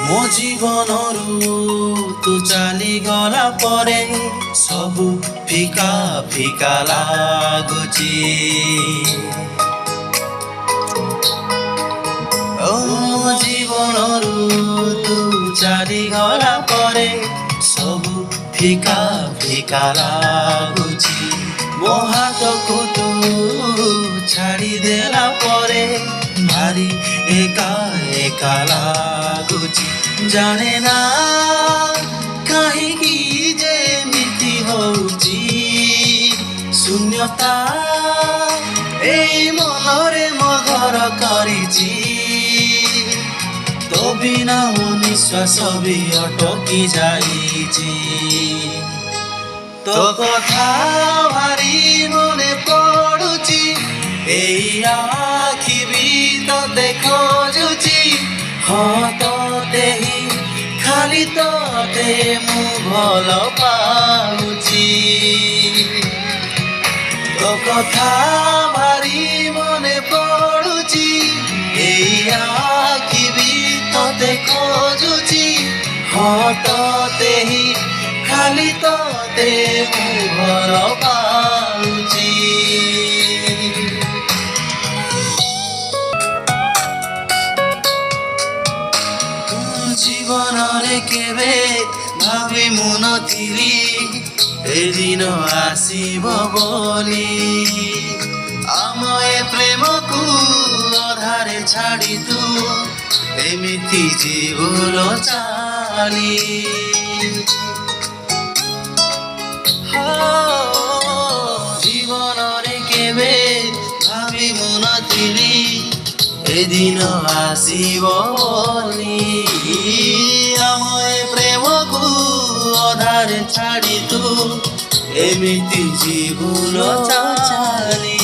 ମୋ ଜୀବନରୁ ତୁ ଚାଲିଗଲା ପରେ ସବୁ ଫିକା ଫିକା ଲାଗୁଛି। ଓ ମୋ ଜୀବନରୁ ତୁ ଚାଲିଗଲା ପରେ ସବୁ ଫିକା ଫିକା ଲାଗୁଛି। ମୋ ହାତକୁ ତୁ ଛାଡ଼ିଦେଲା ପରେ ଭାରି ଏକା ଏକା ଲାଗୁଛି। ଜାଣେ ନା କାହିଁକି ଯେମିତି ହଉଛି ଶୂନ୍ୟତା ଏଇ ମନରେ ମୋ ଘର କରିଛି। ତୋ ବିନା ମୋ ନିଶ୍ୱାସ ବି ଅଟକି ଯାଇଛି। ତୋ କଥା ଭାରି ମନେ ପଡୁଛି ଏଇ ଆଖି ବି ତତେ ଖୋଜୁଛି। ହଁ ତତେ ହିଁ ଖାଲି ତତେ ମୁଁ ଭଲ ପାଉଛି। ତୋ କଥା ଭାରି ମନେ ପଡୁଛି ଏଇ ଆଖି ବି ତତେ ଖୋଜୁଛି। ହଁ ତତେ ହିଁ ଖାଲି ତତେ ମୁଁ ଭଲ ପାଉଛି। ଜୀବନରେ କେବେ ଭାବି ମୁଁ ନଥିଲି ଏ ଦିନ ଆସିବ ବୋଲି। ଆମ ଏ ପ୍ରେମକୁ ଅଧାରେ ଛାଡ଼ି ତୁ ଏମିତି ଜୀବନ ଚାଲି। ଜୀବନରେ କେବେ ଭାବି ମୁଁ ନଥିଲି ଏ ଦିନ ଆସିବ ବୋଲି। ଆମ ଏ ପ୍ରେମକୁ ଅଧାରେ ଛାଡ଼ି ତୁ ଏମିତି ଜୀବନ ଚାଲି।